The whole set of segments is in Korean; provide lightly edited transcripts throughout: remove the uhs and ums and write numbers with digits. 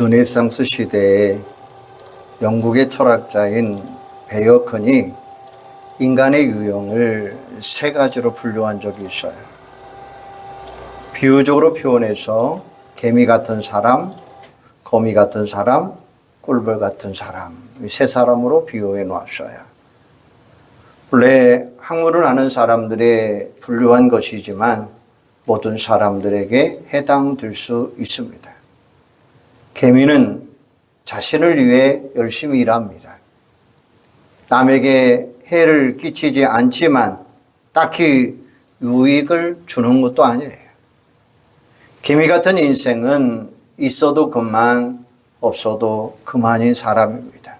르네상스 시대에 영국의 철학자인 베어컨이 인간의 유형을 세 가지로 분류한 적이 있어요. 비유적으로 표현해서 개미 같은 사람, 거미 같은 사람, 꿀벌 같은 사람, 이 세 사람으로 비유해 놓았어요. 원래 학문을 아는 사람들의 분류한 것이지만 모든 사람들에게 해당될 수 있습니다. 개미는 자신을 위해 열심히 일합니다. 남에게 해를 끼치지 않지만 딱히 유익을 주는 것도 아니에요. 개미 같은 인생은 있어도 그만, 없어도 그만인 사람입니다.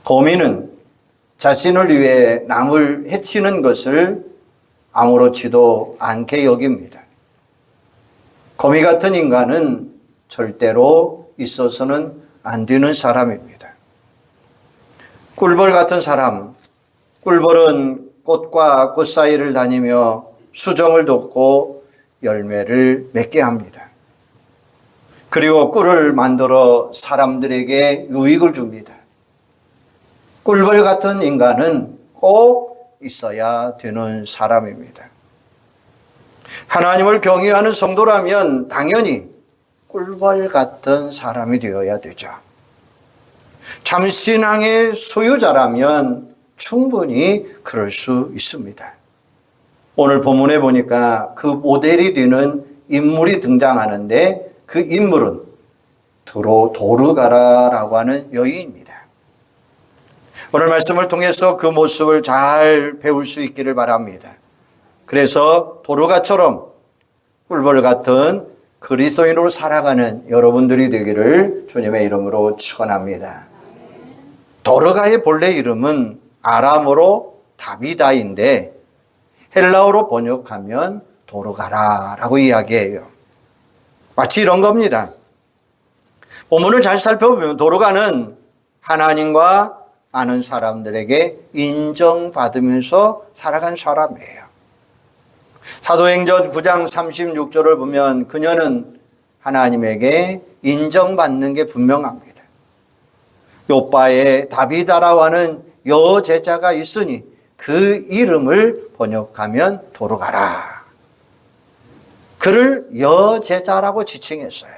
거미는 자신을 위해 남을 해치는 것을 아무렇지도 않게 여깁니다. 거미 같은 인간은 절대로 있어서는 안 되는 사람입니다. 꿀벌 같은 사람, 꿀벌은 꽃과 꽃 사이를 다니며 수정을 돕고 열매를 맺게 합니다. 그리고 꿀을 만들어 사람들에게 유익을 줍니다. 꿀벌 같은 인간은 꼭 있어야 되는 사람입니다. 하나님을 경외하는 성도라면 당연히 꿀벌 같은 사람이 되어야 되죠. 참신앙의 소유자라면 충분히 그럴 수 있습니다. 오늘 본문에 보니까 그 모델이 되는 인물이 등장하는데 그 인물은 도르가라라고 하는 여인입니다. 오늘 말씀을 통해서 그 모습을 잘 배울 수 있기를 바랍니다. 그래서 도르가처럼 꿀벌 같은 그리스도인으로 살아가는 여러분들이 되기를 주님의 이름으로 축원합니다. 도르가의 본래 이름은 아람어로 다비다인데 헬라어로 번역하면 도르가라라고 이야기해요. 마치 이런 겁니다. 본문을 잘 살펴보면 도르가는 하나님과 아는 사람들에게 인정받으면서 살아간 사람이에요. 사도행전 9장 36절을 보면 그녀는 하나님에게 인정받는 게 분명합니다. 요바에 다비다라고 하는 여제자가 있으니 그 이름을 번역하면 도르가라. 그를 여제자라고 지칭했어요.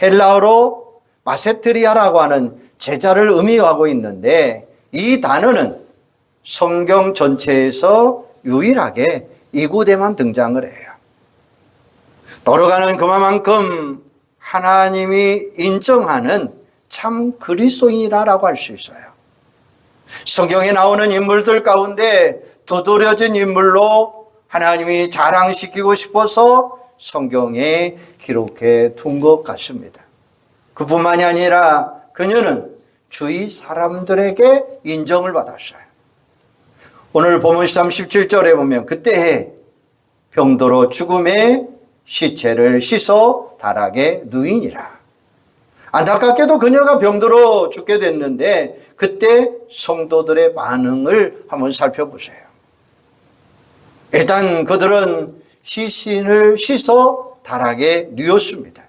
헬라어로 마세트리아라고 하는 제자를 의미하고 있는데 이 단어는 성경 전체에서 유일하게 이 구대만 등장을 해요. 도르가는 그만큼 하나님이 인정하는 참 그리스도인이라고 할 수 있어요. 성경에 나오는 인물들 가운데 두드려진 인물로 하나님이 자랑시키고 싶어서 성경에 기록해 둔 것 같습니다. 그뿐만이 아니라 그녀는 주위 사람들에게 인정을 받았어요. 오늘 본문 37절에 보면 그때에 병들어 죽음의 시체를 씻어 다락에 누이니라. 안타깝게도 그녀가 병들어 죽게 됐는데 그때 성도들의 반응을 한번 살펴보세요. 일단 그들은 시신을 씻어 다락에 누웠습니다.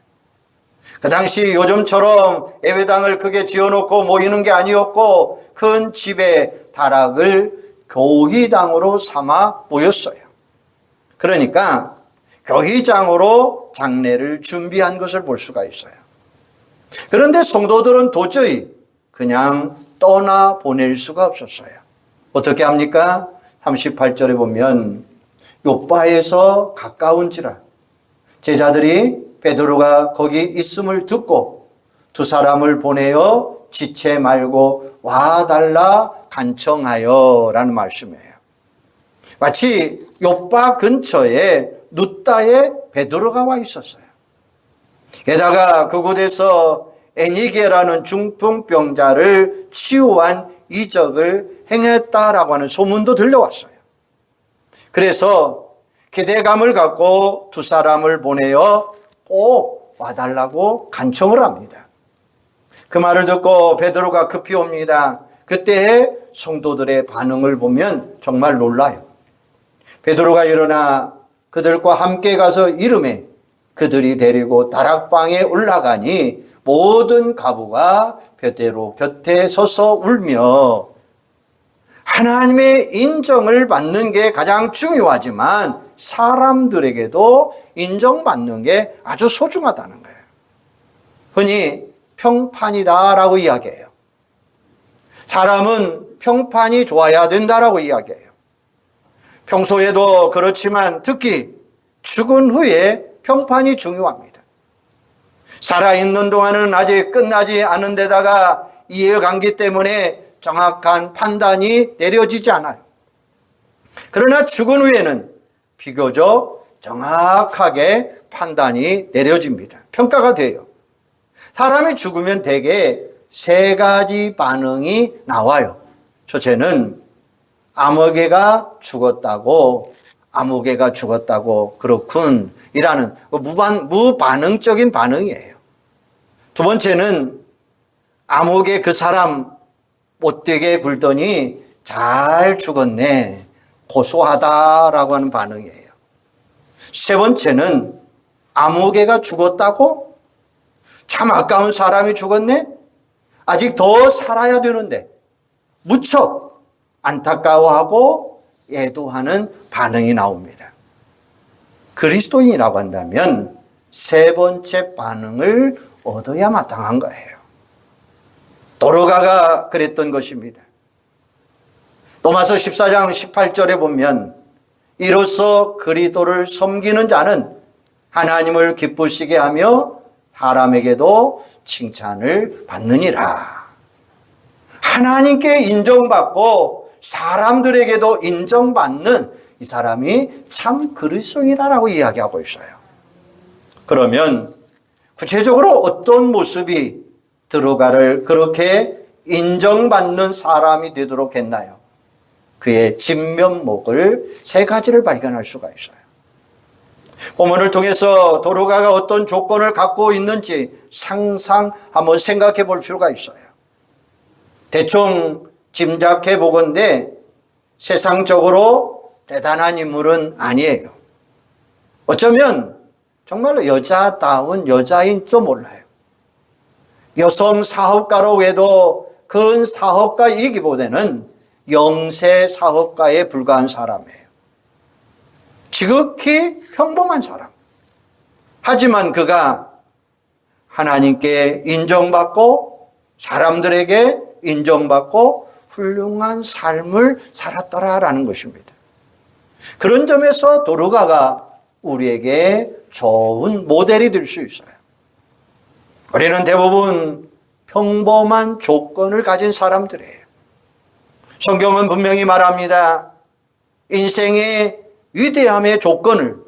그 당시 요즘처럼 예배당을 크게 지어놓고 모이는 게 아니었고 큰 집에 다락을 교회당으로 삼아 모였어요. 그러니까 교회장으로 장례를 준비한 것을 볼 수가 있어요. 그런데 성도들은 도저히 그냥 떠나 보낼 수가 없었어요. 어떻게 합니까? 38절에 보면 요바에서 가까운지라 제자들이 베드로가 거기 있음을 듣고 두 사람을 보내어 지체 말고 와달라 간청하여 라는 말씀이에요. 마치 요바 근처에 룻다에 베드로가 와 있었어요. 게다가 그곳에서 에니게라는 중풍병자를 치유한 이적을 행했다라고 하는 소문도 들려왔어요. 그래서 기대감을 갖고 두 사람을 보내어 꼭 와달라고 간청을 합니다. 그 말을 듣고 베드로가 급히 옵니다. 그때의 성도들의 반응을 보면 정말 놀라요. 베드로가 일어나 그들과 함께 가서 이름에 그들이 데리고 다락방에 올라가니 모든 가부가 베드로 곁에 서서 울며, 하나님의 인정을 받는 게 가장 중요하지만 사람들에게도 인정받는 게 아주 소중하다는 거예요. 흔히 평판이다라고 이야기해요. 사람은 평판이 좋아야 된다라고 이야기해요. 평소에도 그렇지만 특히 죽은 후에 평판이 중요합니다. 살아있는 동안은 아직 끝나지 않은 데다가 이해관계 때문에 정확한 판단이 내려지지 않아요. 그러나 죽은 후에는 비교적 정확하게 판단이 내려집니다. 평가가 돼요. 사람이 죽으면 대개 세 가지 반응이 나와요. 첫째는 아무개가 죽었다고, 아무개가 죽었다고, 그렇군 이라는 무반응적인 반응이에요. 두 번째는 아무개 그 사람 못되게 굴더니 잘 죽었네, 고소하다라고 하는 반응이에요. 세 번째는 아무개가 죽었다고? 참 아까운 사람이 죽었네? 아직 더 살아야 되는데, 무척 안타까워하고 애도하는 반응이 나옵니다. 그리스도인이라고 한다면 세 번째 반응을 얻어야 마땅한 거예요. 도로가가 그랬던 것입니다. 로마서 14장 18절에 보면 이로써 그리스도를 섬기는 자는 하나님을 기쁘시게 하며 사람에게도 칭찬을 받느니라. 하나님께 인정받고 사람들에게도 인정받는 이 사람이 참 그리스도인이라고 이야기하고 있어요. 그러면 구체적으로 어떤 모습이 드로가를 그렇게 인정받는 사람이 되도록 했나요? 그의 진면목을 세 가지를 발견할 수가 있어요. 본문을 통해서 드로가가 어떤 조건을 갖고 있는지 한번 생각해 볼 필요가 있어요. 대충 짐작해 보건대 세상적으로 대단한 인물은 아니에요. 어쩌면 정말로 여자다운 여자인지도 몰라요. 여성 사업가로 해도 큰 사업가이기보다는 영세 사업가에 불과한 사람이에요. 지극히 평범한 사람. 하지만 그가 하나님께 인정받고 사람들에게 인정받고 훌륭한 삶을 살았더라라는 것입니다. 그런 점에서 도르가가 우리에게 좋은 모델이 될 수 있어요. 우리는 대부분 평범한 조건을 가진 사람들이에요. 성경은 분명히 말합니다. 인생의 위대함의 조건을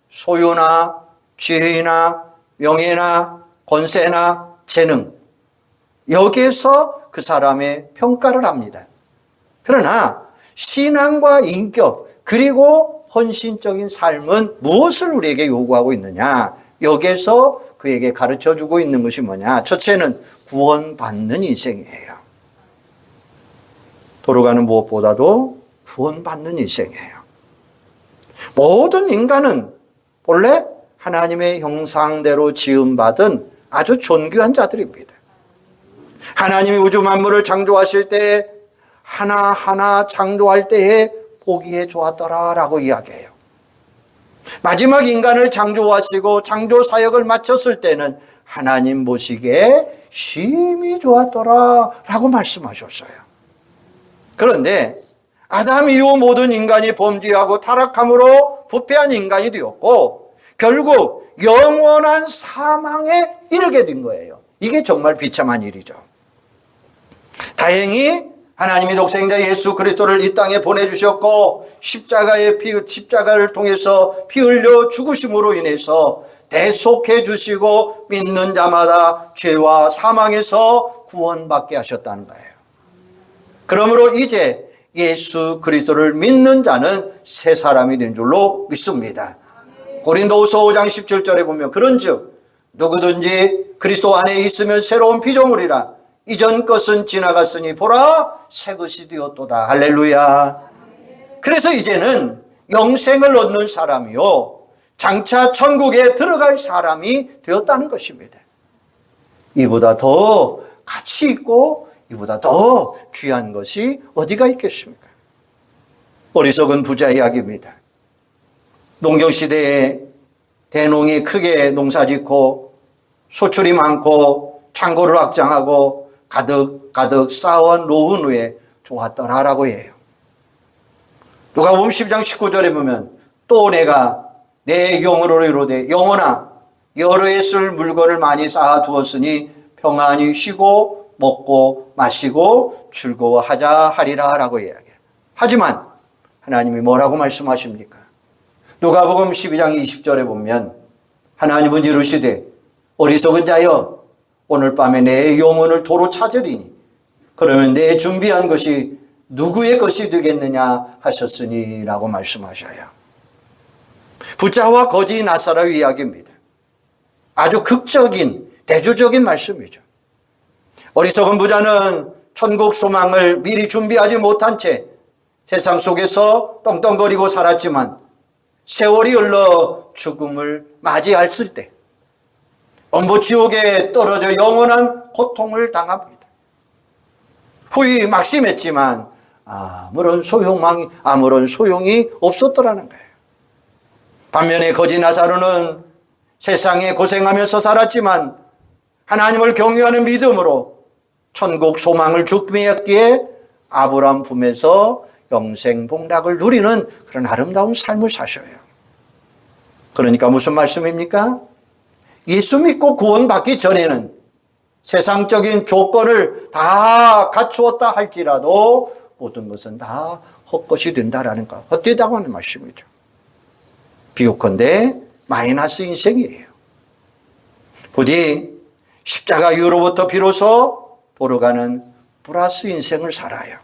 소유나 지혜나 명예나 권세나 재능, 여기에서 그 사람의 평가를 합니다. 그러나 신앙과 인격 그리고 헌신적인 삶은 무엇을 우리에게 요구하고 있느냐? 여기에서 그에게 가르쳐주고 있는 것이 뭐냐? 첫째는 구원받는 인생이에요. 도로가는 무엇보다도 구원받는 인생이에요. 모든 인간은 본래 하나님의 형상대로 지음받은 아주 존귀한 자들입니다. 하나님이 우주 만물을 창조하실 때 하나하나 창조할 때에 보기에 좋았더라라고 이야기해요. 마지막 인간을 창조하시고 창조 사역을 마쳤을 때는 하나님 보시기에 심히 좋았더라라고 말씀하셨어요. 그런데 아담 이후 모든 인간이 범죄하고 타락함으로 부패한 인간이 되었고 결국 영원한 사망에 이르게 된 거예요. 이게 정말 비참한 일이죠. 다행히 하나님이 독생자 예수 그리스도를 이 땅에 보내주셨고 십자가를 통해서 피 흘려 죽으심으로 인해서 대속해 주시고 믿는 자마다 죄와 사망에서 구원받게 하셨다는 거예요. 그러므로 이제 예수 그리스도를 믿는 자는 새 사람이 된 줄로 믿습니다. 고린도후서 5장 17절에 보면 그런즉 누구든지 그리스도 안에 있으면 새로운 피조물이라 이전 것은 지나갔으니 보라 새 것이 되었도다. 할렐루야. 그래서 이제는 영생을 얻는 사람이요 장차 천국에 들어갈 사람이 되었다는 것입니다. 이보다 더 가치 있고 이보다 더 귀한 것이 어디가 있겠습니까? 어리석은 부자 이야기입니다. 농경시대에 대농이 크게 농사짓고 소출이 많고 창고를 확장하고 가득 쌓아온 노후 후에 좋았더라라고 해요. 누가복음 10장 19절에 보면 또 내가 내 영으로 이르되 영혼아 여러 해 쓸 물건을 많이 쌓아 두었으니 평안히 쉬고 먹고 마시고 즐거워하자 하리라 라고 이야기해요. 하지만 하나님이 뭐라고 말씀하십니까? 누가복음 12장 20절에 보면 하나님은 이르시되 어리석은 자여 오늘 밤에 내 영혼을 도로 찾으리니 그러면 내 준비한 것이 누구의 것이 되겠느냐 하셨으니 라고 말씀하셔요. 부자와 거지 나사로 이야기입니다. 아주 극적인 대조적인 말씀이죠. 어리석은 부자는 천국 소망을 미리 준비하지 못한 채 세상 속에서 떵떵거리고 살았지만 세월이 흘러 죽음을 맞이했을 때 엄보지옥에 떨어져 영원한 고통을 당합니다. 후이 막심했지만 아무런 소용이 없었더라는 거예요. 반면에 거지 나사로는 세상에 고생하면서 살았지만 하나님을 경외하는 믿음으로 천국 소망을 준비했기에 아브라함 품에서 영생 복락을 누리는 그런 아름다운 삶을 사셔요. 그러니까 무슨 말씀입니까? 예수 믿고 구원받기 전에는 세상적인 조건을 다 갖추었다 할지라도 모든 것은 다 헛것이 된다라는 거, 헛되다고 하는 말씀이죠. 비유컨대 마이너스 인생이에요. 부디 십자가 이후로부터 비로소 돌아가는 플러스 인생을 살아요.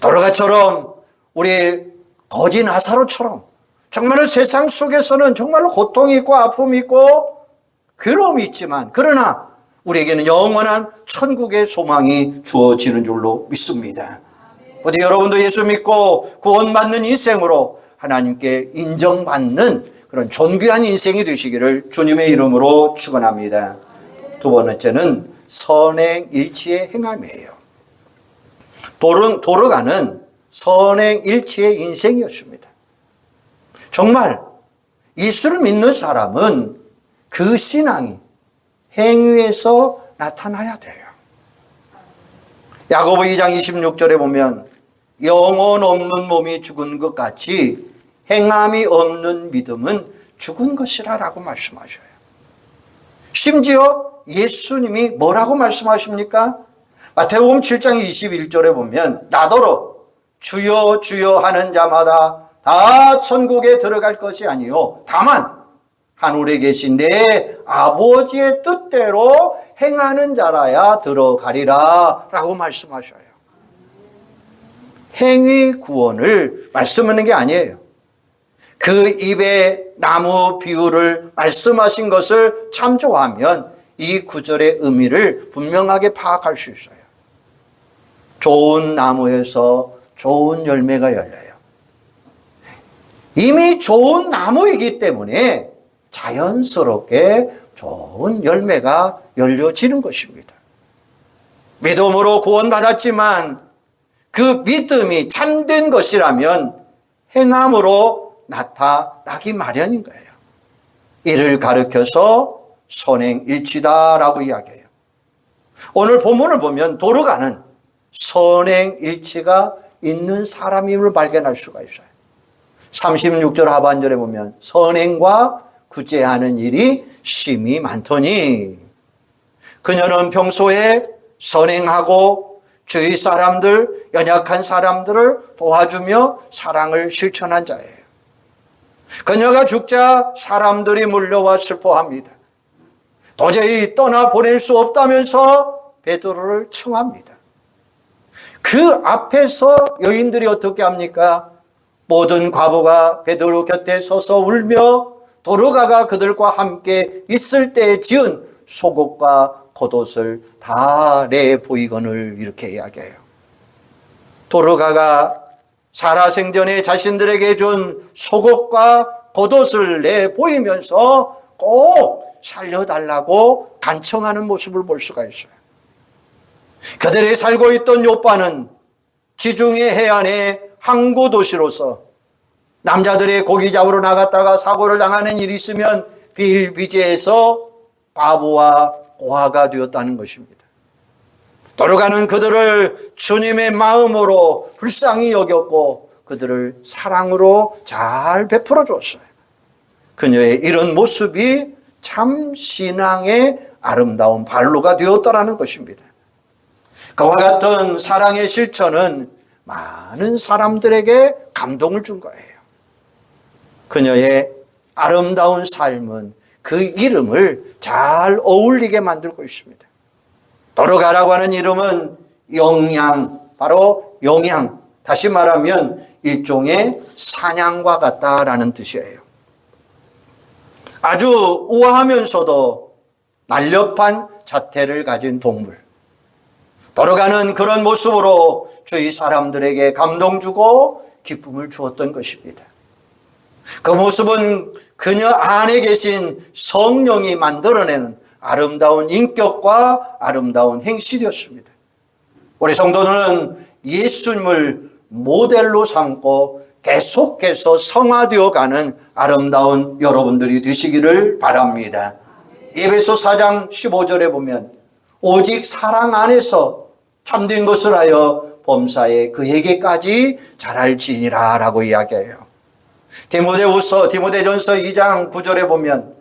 돌아가처럼 우리 거지 나사로처럼 정말로 세상 속에서는 정말로 고통이 있고 아픔이 있고 괴로움이 있지만 그러나 우리에게는 영원한 천국의 소망이 주어지는 줄로 믿습니다. 부디 여러분도 예수 믿고 구원받는 인생으로 하나님께 인정받는 그런 존귀한 인생이 되시기를 주님의 이름으로 축원합니다. 두 번째는 선행일치의 행함이에요. 도르가는 선행일치의 인생이었습니다. 정말 예수를 믿는 사람은 그 신앙이 행위에서 나타나야 돼요. 야고보 2장 26절에 보면 영혼 없는 몸이 죽은 것 같이 행함이 없는 믿음은 죽은 것이라 라고 말씀하셔요. 심지어 예수님이 뭐라고 말씀하십니까? 마태복음 7장 21절에 보면 나더러 주여 주여 하는 자마다 다 천국에 들어갈 것이 아니요 다만 하늘에 계신 내 아버지의 뜻대로 행하는 자라야 들어가리라 라고 말씀하셔요. 행위 구원을 말씀하는 게 아니에요. 그 입에 나무 비유를 말씀하신 것을 참조하면 이 구절의 의미를 분명하게 파악할 수 있어요. 좋은 나무에서 좋은 열매가 열려요. 이미 좋은 나무이기 때문에 자연스럽게 좋은 열매가 열려지는 것입니다. 믿음으로 구원받았지만 그 믿음이 참된 것이라면 행함으로 나타나기 마련인 거예요. 이를 가르쳐서 선행일치다라고 이야기해요. 오늘 본문을 보면 도르가는 선행일치가 있는 사람임을 발견할 수가 있어요. 36절 하반절에 보면 선행과 구제하는 일이 심히 많더니 그녀는 평소에 선행하고 주위 사람들, 연약한 사람들을 도와주며 사랑을 실천한 자예요. 그녀가 죽자 사람들이 몰려와 슬퍼합니다. 도저히 떠나보낼 수 없다면서 베드로를 청합니다. 그 앞에서 여인들이 어떻게 합니까? 모든 과부가 베드로 곁에 서서 울며 도르가가 그들과 함께 있을 때 지은 속옷과 겉옷을 다 내보이거늘 이렇게 이야기해요. 도르가가 살아생전에 자신들에게 준 속옷과 겉옷을 내 보이면서 꼭 살려달라고 간청하는 모습을 볼 수가 있어요. 그들이 살고 있던 요바는 지중해 해안의 항구 도시로서 남자들이 고기 잡으러 나갔다가 사고를 당하는 일이 있으면 비일비재해서 바보와 고아가 되었다는 것입니다. 돌아가는 그들을 주님의 마음으로 불쌍히 여겼고 그들을 사랑으로 잘 베풀어 줬어요. 그녀의 이런 모습이 참 신앙의 아름다운 발로가 되었다라는 것입니다. 그와 같은 사랑의 실천은 많은 사람들에게 감동을 준 거예요. 그녀의 아름다운 삶은 그 이름을 잘 어울리게 만들고 있습니다. 도로가라고 하는 이름은 영양, 바로 영양, 다시 말하면 일종의 사냥과 같다라는 뜻이에요. 아주 우아하면서도 날렵한 자태를 가진 동물. 돌아가는 그런 모습으로 주위 사람들에게 감동 주고 기쁨을 주었던 것입니다. 그 모습은 그녀 안에 계신 성령이 만들어내는 아름다운 인격과 아름다운 행실이었습니다. 우리 성도들은 예수님을 모델로 삼고 계속해서 성화되어 가는 아름다운 여러분들이 되시기를 바랍니다. 에베소 4장 15절에 보면 오직 사랑 안에서 참된 것을 하여 범사에 그에게까지 자랄지니라 라고 이야기해요. 디모데전서 2장 9절에 보면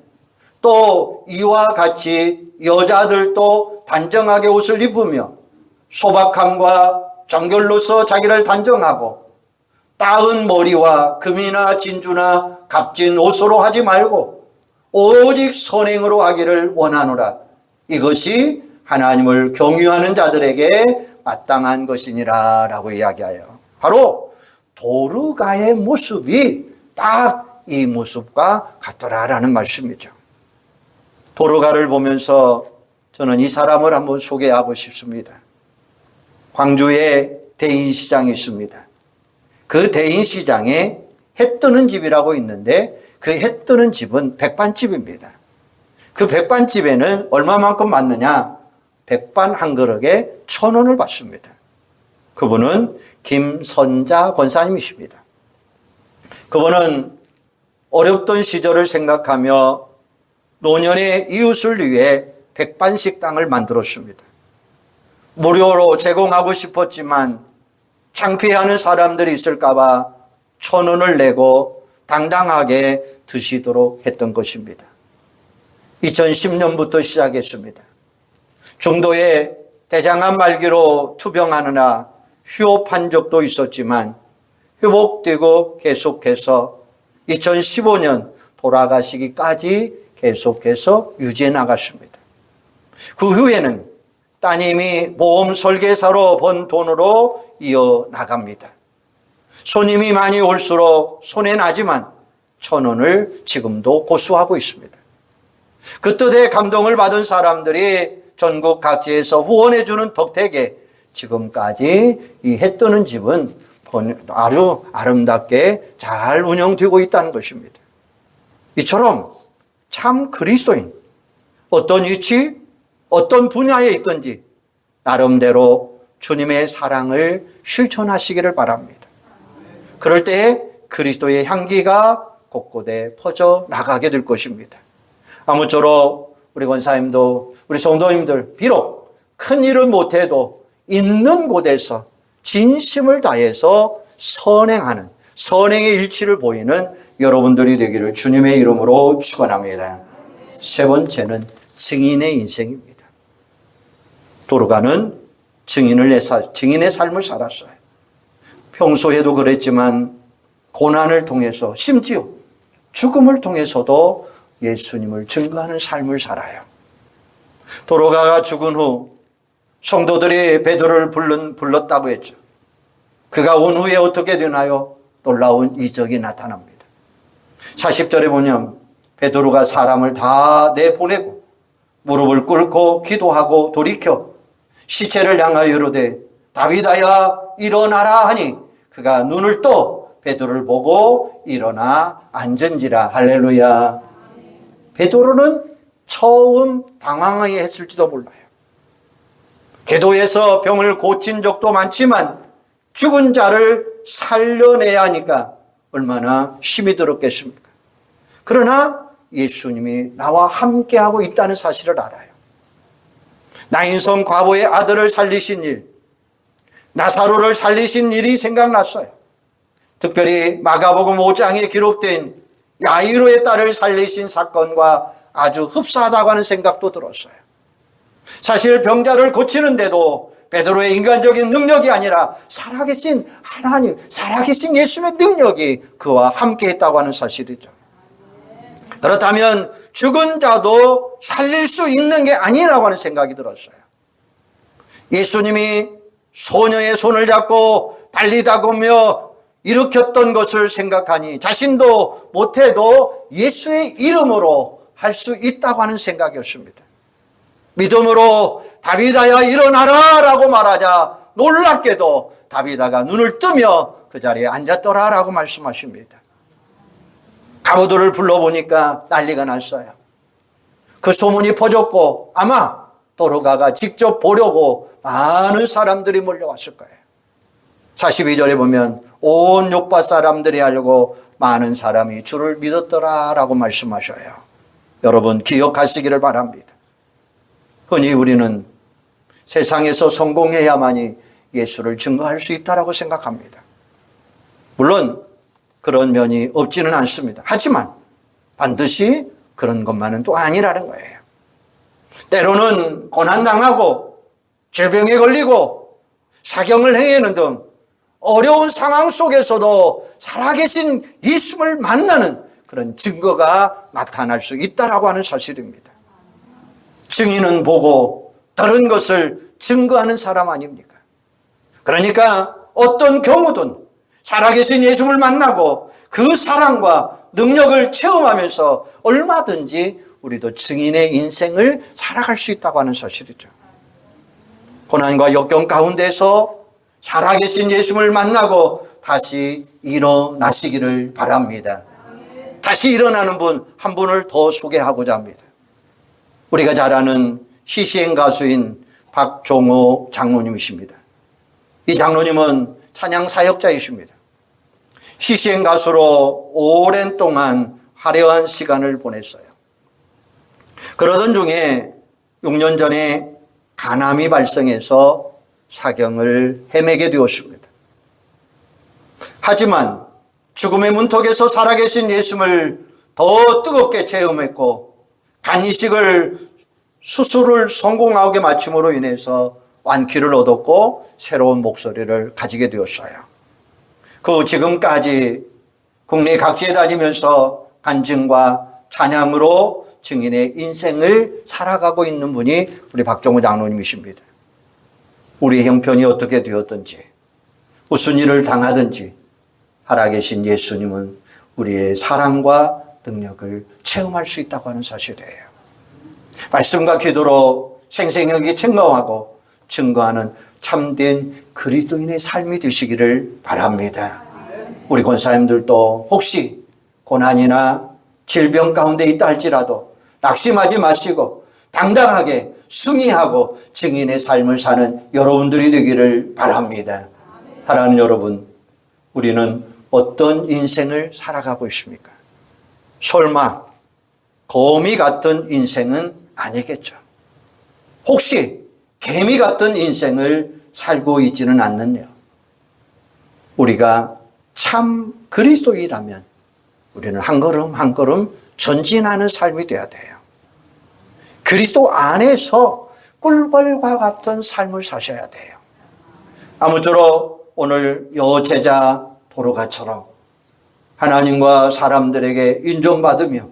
또 이와 같이 여자들도 단정하게 옷을 입으며 소박함과 정결로서 자기를 단정하고 따은 머리와 금이나 진주나 값진 옷으로 하지 말고 오직 선행으로 하기를 원하노라. 이것이 하나님을 경유하는 자들에게 마땅한 것이니라 라고 이야기해요. 바로 도르가의 모습이 딱 이 모습과 같더라라는 말씀이죠. 도르가를 보면서 저는 이 사람을 한번 소개하고 싶습니다. 광주에 대인시장이 있습니다. 그 대인시장에 해 뜨는 집이라고 있는데 그 해 뜨는 집은 백반집입니다. 그 백반집에는 얼마만큼 받느냐? 백반 한 그릇에 1,000원을 받습니다. 그분은 김선자 권사님이십니다. 그분은 어렵던 시절을 생각하며 노년의 이웃을 위해 백반식당을 만들었습니다. 무료로 제공하고 싶었지만 창피해하는 사람들이 있을까 봐 1,000원을 내고 당당하게 드시도록 했던 것입니다. 2010년부터 시작했습니다. 중도에 대장암 말기로 투병하느라 휴업한 적도 있었지만 회복되고 계속해서 2015년 돌아가시기까지 계속해서 유지해 나갔습니다. 그 후에는 따님이 보험 설계사로 번 돈으로 이어나갑니다. 손님이 많이 올수록 손해 나지만 1,000원을 지금도 고수하고 있습니다. 그 뜻에 감동을 받은 사람들이 전국 각지에서 후원해주는 덕택에 지금까지 이 해 뜨는 집은 아주 아름답게 잘 운영되고 있다는 것입니다. 이처럼 참 그리스도인, 어떤 위치, 어떤 분야에 있든지 나름대로 주님의 사랑을 실천하시기를 바랍니다. 그럴 때 그리스도의 향기가 곳곳에 퍼져 나가게 될 것입니다. 아무쪼록 우리 권사님도 우리 성도님들 비록 큰 일은 못해도 있는 곳에서 진심을 다해서 선행하는 선행의 일치를 보이는 여러분들이 되기를 주님의 이름으로 축원합니다. 세 번째는 증인의 인생입니다. 도르가는 증인의 삶을 살았어요. 평소에도 그랬지만 고난을 통해서 심지어 죽음을 통해서도 예수님을 증거하는 삶을 살아요. 도르가가 죽은 후 성도들이 베드로를 불렀다고 했죠. 그가 온 후에 어떻게 되나요? 놀라운 이적이 나타납니다. 40절에 보면 베드로가 사람을 다 내보내고 무릎을 꿇고 기도하고 돌이켜 시체를 향하여 이르되 다윗아야 일어나라 하니 그가 눈을 떠 베드로를 보고 일어나 앉은지라. 할렐루야. 베드로는 처음 당황하게 했을지도 몰라요. 기도해서 병을 고친 적도 많지만 죽은 자를 살려내야 하니까 얼마나 힘이 들었겠습니까? 그러나 예수님이 나와 함께하고 있다는 사실을 알아요. 나인성 과부의 아들을 살리신 일, 나사로를 살리신 일이 생각났어요. 특별히 마가복음 5장에 기록된 야이로의 딸을 살리신 사건과 아주 흡사하다고 하는 생각도 들었어요. 사실 병자를 고치는데도 베드로의 인간적인 능력이 아니라 살아계신 하나님, 살아계신 예수님의 능력이 그와 함께 했다고 하는 사실이죠. 그렇다면 죽은 자도 살릴 수 있는 게 아니라고 하는 생각이 들었어요. 예수님이 소녀의 손을 잡고 달리다 보며 일으켰던 것을 생각하니 자신도 못해도 예수의 이름으로 할 수 있다고 하는 생각이었습니다. 믿음으로 다비다야 일어나라 라고 말하자 놀랍게도 다비다가 눈을 뜨며 그 자리에 앉았더라 라고 말씀하십니다. 가부들을 불러보니까 난리가 났어요. 그 소문이 퍼졌고 아마 도로가가 직접 보려고 많은 사람들이 몰려왔을 거예요. 42절에 보면 온 요파 사람들이 알고 많은 사람이 주를 믿었더라 라고 말씀하셔요. 여러분 기억하시기를 바랍니다. 흔히 우리는 세상에서 성공해야만이 예수를 증거할 수 있다고 생각합니다. 물론 그런 면이 없지는 않습니다. 하지만 반드시 그런 것만은 또 아니라는 거예요. 때로는 고난당하고 질병에 걸리고 사경을 행하는 등 어려운 상황 속에서도 살아계신 예수를 만나는 그런 증거가 나타날 수 있다라고 하는 사실입니다. 증인은 보고 들은 것을 증거하는 사람 아닙니까? 그러니까 어떤 경우든 살아계신 예수를 만나고 그 사랑과 능력을 체험하면서 얼마든지 우리도 증인의 인생을 살아갈 수 있다고 하는 사실이죠. 고난과 역경 가운데서 살아계신 예수를 만나고 다시 일어나시기를 바랍니다. 다시 일어나는 분 한 분을 더 소개하고자 합니다. 우리가 잘 아는 시시행 가수인 박종호 장로님이십니다. 이 장로님은 찬양 사역자이십니다. 시시행 가수로 오랜 동안 화려한 시간을 보냈어요. 그러던 중에 6년 전에 간암이 발생해서 사경을 헤매게 되었습니다. 하지만 죽음의 문턱에서 살아계신 예수를 더 뜨겁게 체험했고 간이식을 수술을 성공하게 마침으로 인해서 완쾌를 얻었고 새로운 목소리를 가지게 되었어요. 그 지금까지 국내 각지에 다니면서 간증과 찬양으로 증인의 인생을 살아가고 있는 분이 우리 박종호 장로님이십니다. 우리의 형편이 어떻게 되었든지 무슨 일을 당하든지 살아계신 예수님은 우리의 사랑과 능력을 체험할 수 있다고 하는 사실이에요. 말씀과 기도로 생생하게 증거하고 증거하는 참된 그리스도인의 삶이 되시기를 바랍니다. 우리 권사님들도 혹시 고난이나 질병 가운데 있다 할지라도 낙심하지 마시고 당당하게 승리하고 증인의 삶을 사는 여러분들이 되기를 바랍니다. 사랑하는 여러분, 우리는 어떤 인생을 살아가고 있습니까? 설마 거미 같은 인생은 아니겠죠. 혹시 개미 같은 인생을 살고 있지는 않느냐? 우리가 참 그리스도인이라면 우리는 한 걸음 한 걸음 전진하는 삶이 되어야 돼요. 그리스도 안에서 꿀벌과 같은 삶을 사셔야 돼요. 아무쪼록 오늘 여제자 도로가처럼 하나님과 사람들에게 인정받으며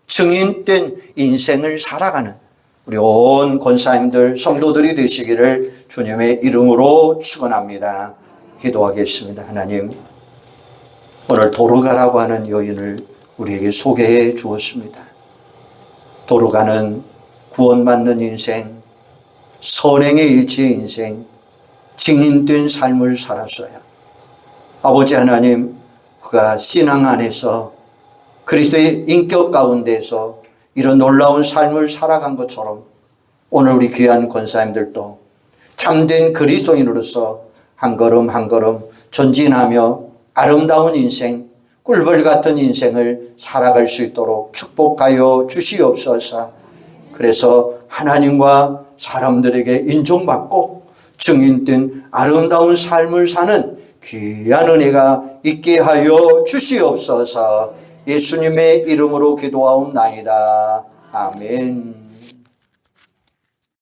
증인된 인생을 살아가는 우리 온 권사님들, 성도들이 되시기를 주님의 이름으로 축원합니다. 기도하겠습니다. 하나님, 오늘 도로가라고 하는 여인을 우리에게 소개해 주었습니다. 도로가는 구원받는 인생, 선행의 일치의 인생, 증인된 삶을 살았어요. 아버지 하나님, 그가 신앙 안에서 그리스도의 인격 가운데서 이런 놀라운 삶을 살아간 것처럼 오늘 우리 귀한 권사님들도 참된 그리스도인으로서 한 걸음 한 걸음 전진하며 아름다운 인생, 꿀벌 같은 인생을 살아갈 수 있도록 축복하여 주시옵소서. 그래서 하나님과 사람들에게 인정받고 증인된 아름다운 삶을 사는 귀한 은혜가 있게 하여 주시옵소서. 예수님의 이름으로 기도하옵나이다. 아멘.